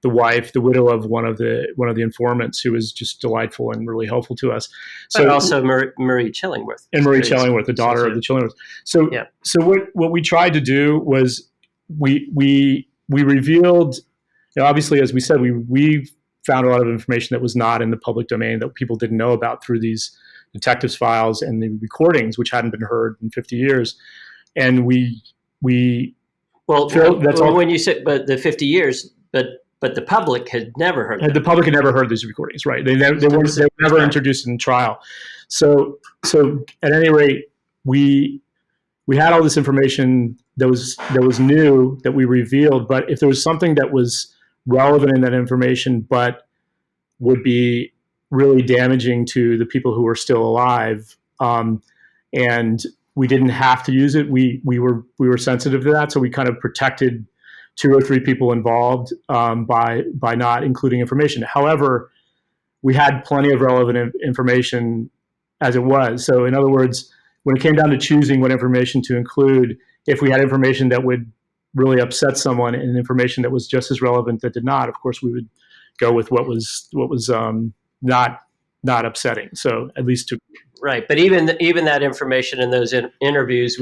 the wife, the widow of one of the informants, who was just delightful and really helpful to us. So, but also Marie Chillingworth. And Marie Chillingworth, the daughter of the Chillingworths. So what we tried to do was we revealed, obviously, as we said, we found a lot of information that was not in the public domain, that people didn't know about, through these detectives' files and the recordings, which hadn't been heard in 50 years. And when you said, but the 50 years, but the public had never heard them. The public had never heard these recordings, right? They were never introduced in trial. So at any rate, we had all this information that was new, that we revealed. But if there was something that was relevant in that information, but would be really damaging to the people who were still alive, and we didn't have to use it, we were sensitive to that. So we kind of protected 2 or 3 people involved by not including information. However, we had plenty of relevant information as it was. So in other words, when it came down to choosing what information to include, if we had information that would really upset someone and information that was just as relevant that did not, of course we would go with what was not upsetting. So at least right. But even that information in those interviews,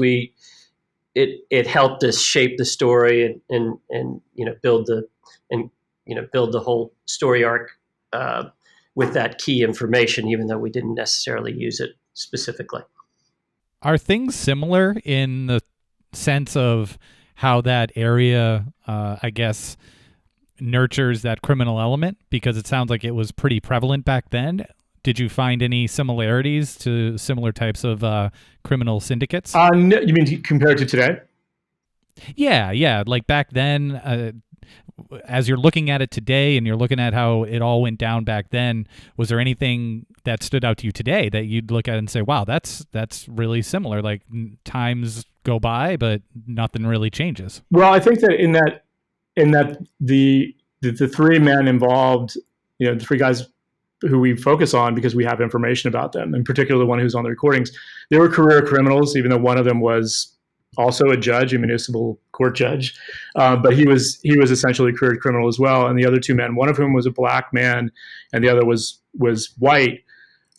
it helped us shape the story and build the whole story arc with that key information, even though we didn't necessarily use it specifically. Are things similar in the sense of how that area, I guess, nurtures that criminal element? Because it sounds like it was pretty prevalent back then. Did you find any similarities to similar types of criminal syndicates? No, you mean compared to today? Yeah. Like back then, as you're looking at it today and you're looking at how it all went down back then, was there anything that stood out to you today that you'd look at and say, wow, that's really similar? Like times go by, but nothing really changes. Well, I think that in that the three men involved, the three guys who we focus on because we have information about them, in particular the one who's on the recordings, they were career criminals, even though one of them was also a judge, a municipal court judge, but he was essentially a career criminal as well. And the other two men, one of whom was a black man, and the other was white.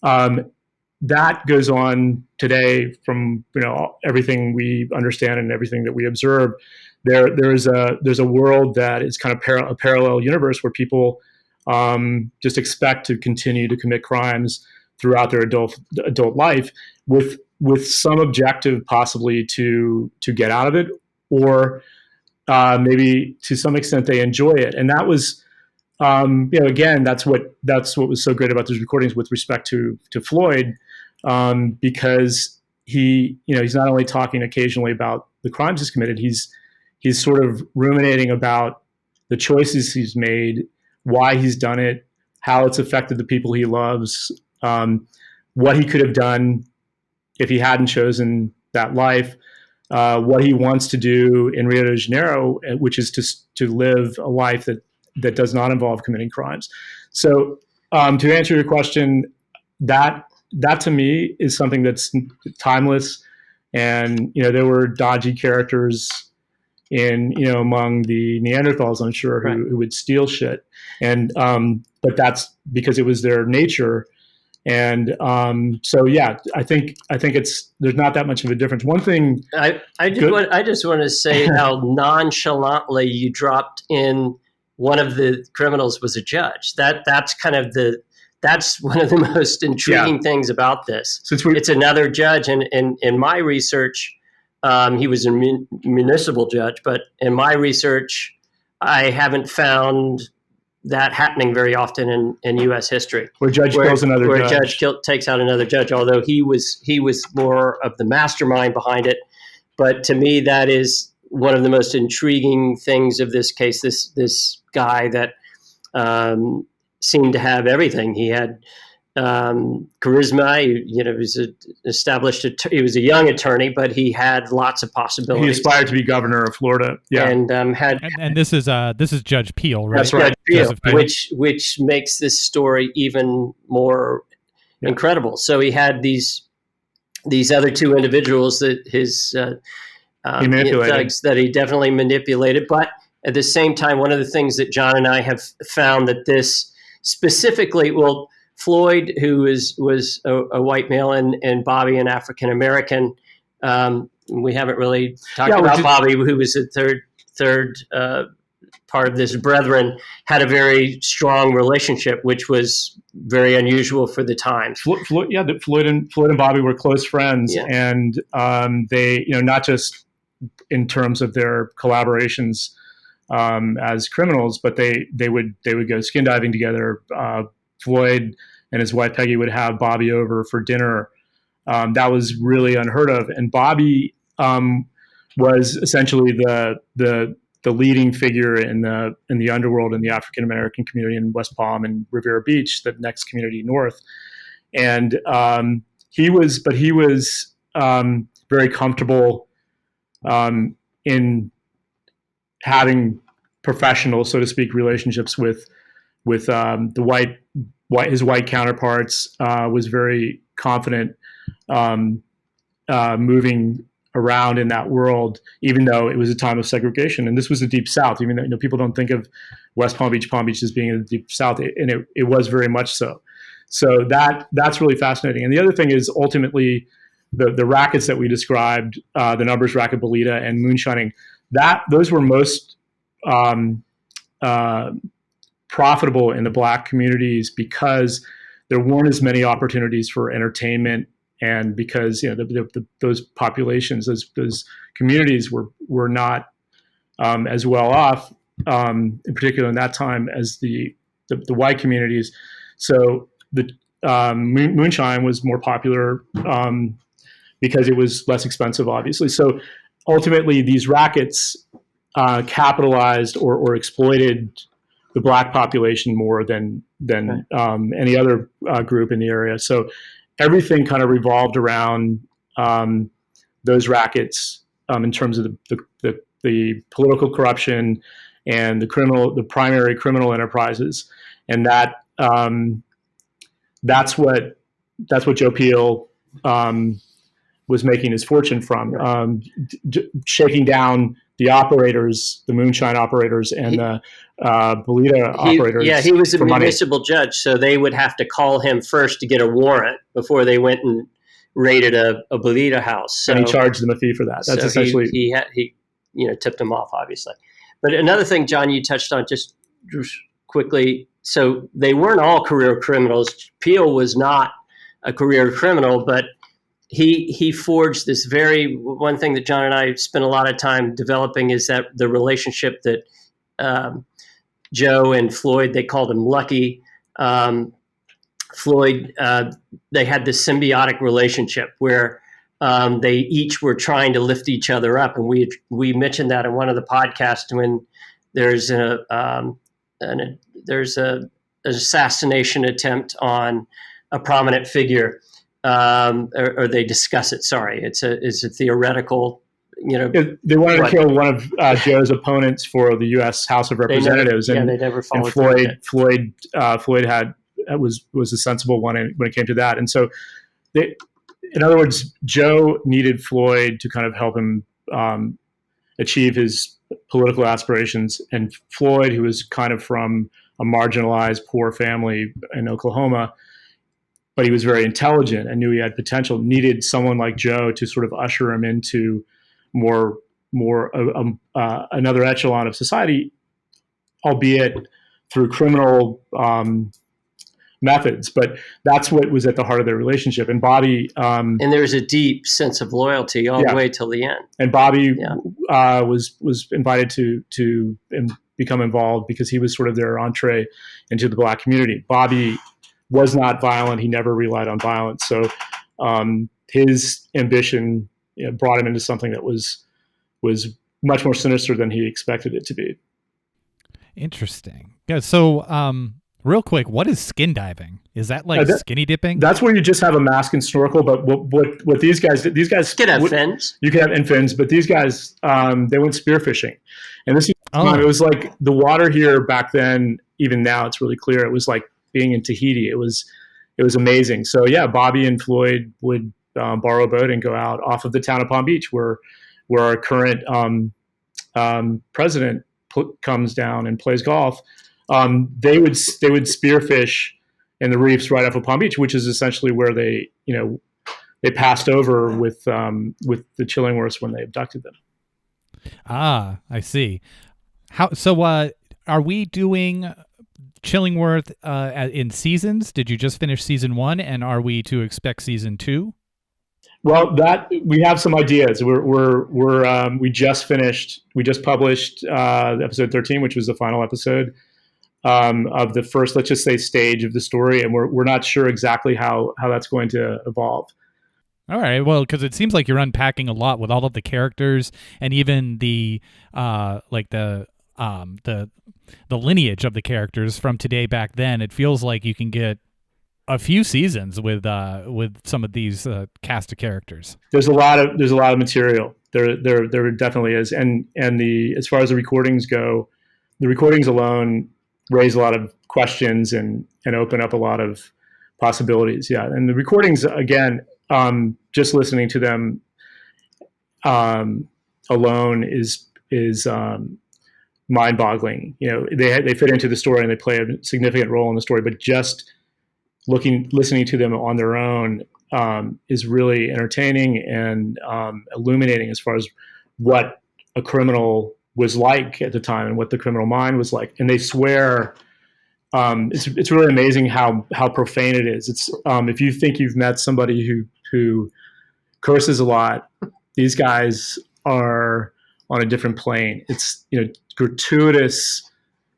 That goes on today from everything we understand and everything that we observe. There's a world that is kind of a parallel universe where people just expect to continue to commit crimes throughout their adult life with some objective possibly to get out of it, or maybe to some extent they enjoy it. And that was again, that's what was so great about those recordings with respect to Floyd, because he's not only talking occasionally about the crimes he's committed, he's sort of ruminating about the choices he's made, why he's done it, how it's affected the people he loves, what he could have done if he hadn't chosen that life, what he wants to do in Rio de Janeiro, which is to live a life that does not involve committing crimes. So to answer your question, that to me is something that's timeless. And there were dodgy characters among the Neanderthals, I'm sure, who would steal shit, and but that's because it was their nature. And so yeah, I think there's not that much of a difference. One thing I just want to say how nonchalantly you dropped in one of the criminals was a judge. That's one of the most intriguing things about this. It's another judge, and in my research, he was a municipal judge, but in my research, I haven't found that happening very often in U.S. history. Where a judge kills another judge. Where a judge takes out another judge, although he was more of the mastermind behind it. But to me, that is one of the most intriguing things of this case, this guy that seemed to have everything. He had charisma. He was a young attorney, but he had lots of possibilities. He aspired to be governor of Florida. Yeah, and this is Judge Peel, right? That's right, Judge Peel, which makes this story even more incredible. So he had these other two individuals that his thugs that he definitely manipulated, but at the same time, one of the things that John and I have found that this specifically, Floyd, who was a white male, and Bobby, an African American. We haven't really talked about Bobby, who was the third part of this brethren, had a very strong relationship, which was very unusual for the time. Floyd and Bobby were close friends, and they, not just in terms of their collaborations as criminals, but they would go skin diving together. Floyd and his wife Peggy would have Bobby over for dinner. That was really unheard of. And Bobby was essentially the leading figure in the underworld in the African American community in West Palm and Riviera Beach, the next community north. And he was very comfortable in having professional, so to speak, relationships with the his white counterparts, was very confident moving around in that world, even though it was a time of segregation. And this was the Deep South, even though people don't think of West Palm Beach as being in the Deep South, and it was very much so. So that's really fascinating. And the other thing is ultimately the rackets that we described, the numbers racket, Bolita, and moonshining, those were most profitable in the Black communities because there weren't as many opportunities for entertainment, and because those populations, those communities were not as well off, in particular in that time, as the white communities. So the moonshine was more popular because it was less expensive, obviously. So ultimately, these rackets capitalized or exploited the black population more than any other group in the area. So everything kind of revolved around those rackets in terms of the political corruption and the primary criminal enterprises, and that's what Joe Peel was making his fortune from, shaking down the operators, the moonshine operators, and the Bolita operators. Yeah, he was a municipal money. judge, so they would have to call him first to get a warrant before they went and raided a Bolita house. So, and he charged them a fee for that. That's essentially he tipped them off, obviously. But another thing, John, you touched on just quickly. So they weren't all career criminals. Peel was not a career criminal, but he forged this one thing that John and I spent a lot of time developing is that the relationship that Joe and Floyd, they called him Lucky. Floyd, they had this symbiotic relationship where they each were trying to lift each other up. And we mentioned that in one of the podcasts when there's an assassination attempt on a prominent figure. Or they discuss it. Sorry, it's a theoretical. They wanted to kill one of Joe's opponents for the U.S. House of Representatives, they never followed and Floyd was a sensible one when it came to that. And so, in other words, Joe needed Floyd to kind of help him achieve his political aspirations, and Floyd, who was kind of from a marginalized, poor family in Oklahoma, but he was very intelligent and knew he had potential, needed someone like Joe to sort of usher him into more another echelon of society, albeit through criminal methods. But that's what was at the heart of their relationship. And Bobby... and there was a deep sense of loyalty all the way till the end. And Bobby was invited to become involved because he was sort of their entree into the black community. Bobby was not violent. He never relied on violence. So his ambition brought him into something that was much more sinister than he expected it to be. Interesting. Yeah. So real quick, what is skin diving? Is that like skinny dipping? That's where you just have a mask and snorkel. But what these guys did, can have fins. You can have fins, but these guys they went spearfishing, and this it was like the water here back then. Even now, it's really clear. It was like being in Tahiti. It was amazing. So yeah, Bobby and Floyd would borrow a boat and go out off of the town of Palm Beach, where our current president comes down and plays golf. They would spearfish in the reefs right off of Palm Beach, which is essentially where they passed over with the Chillingworths when they abducted them. Ah, I see. Are we doing Chillingworth in seasons? Did you just finish season 1, and are we to expect season 2? Well, that we have some ideas. We just published episode 13, which was the final episode of the first, let's just say, stage of the story, and we're not sure exactly how that's going to evolve. All right. Well, because it seems like you're unpacking a lot with all of the characters and even the lineage of the characters from today back then. It feels like you can get a few seasons with some of these cast of characters. There's a lot of material. There definitely is, and as far as the recordings go, the recordings alone raise a lot of questions and open up a lot of possibilities. Yeah, and the recordings, again, just listening to them alone is mind-boggling. They fit into the story and they play a significant role in the story, but just listening to them on their own is really entertaining and illuminating as far as what a criminal was like at the time and what the criminal mind was like. And they swear. It's really amazing how profane it is. It's if you think you've met somebody who curses a lot, these guys are on a different plane. It's gratuitous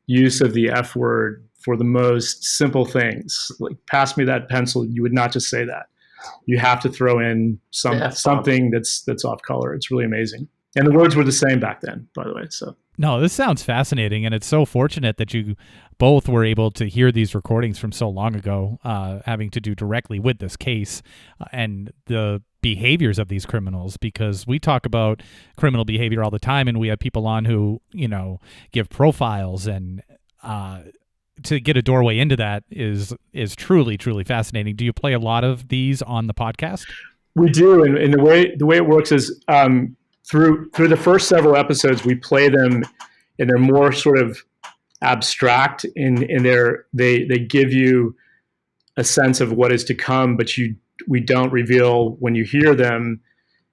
use of the F word for the most simple things. Like, pass me that pencil. You would not just say that. You have to throw in something that's off color. It's really amazing. And the words were the same back then, by the way. So No, this sounds fascinating, and it's so fortunate that you both were able to hear these recordings from so long ago, having to do directly with this case and the behaviors of these criminals, because we talk about criminal behavior all the time, and we have people on who, give profiles, and to get a doorway into that is truly, truly fascinating. Do you play a lot of these on the podcast? We do, and the way it works is through the first several episodes, we play them, and they're more sort of abstract in they give you a sense of what is to come, but we don't reveal when you hear them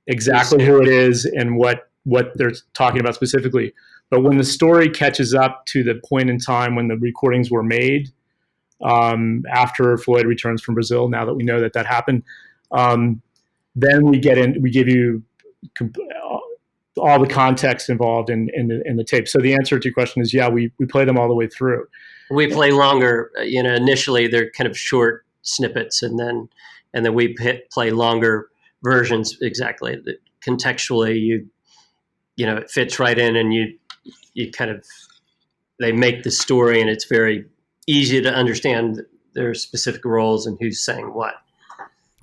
exactly who it is and what they're talking about specifically. But when the story catches up to the point in time when the recordings were made, after Floyd returns from Brazil, now that we know that happened, then we give you all the context involved in the tape. So the answer to your question is, yeah, we play them all the way through. We play longer. Initially they're kind of short snippets, and then we play longer versions. Exactly. Contextually, it fits right in, and you kind of, they make the story, and it's very easy to understand their specific roles and who's saying what.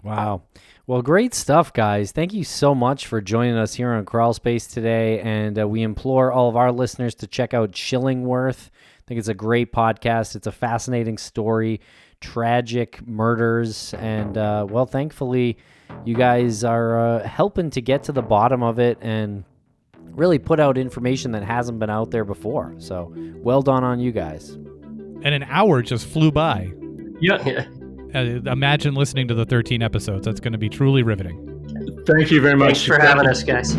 Wow. Well, great stuff, guys. Thank you so much for joining us here on Crawlspace today, and we implore all of our listeners to check out Chillingworth. I think it's a great podcast. It's a fascinating story, tragic murders, and, thankfully, you guys are helping to get to the bottom of it and really put out information that hasn't been out there before. So, well done on you guys. And an hour just flew by. Yeah. Imagine listening to the 13 episodes. That's going to be truly riveting. Thank you very much. Thanks for having us, guys.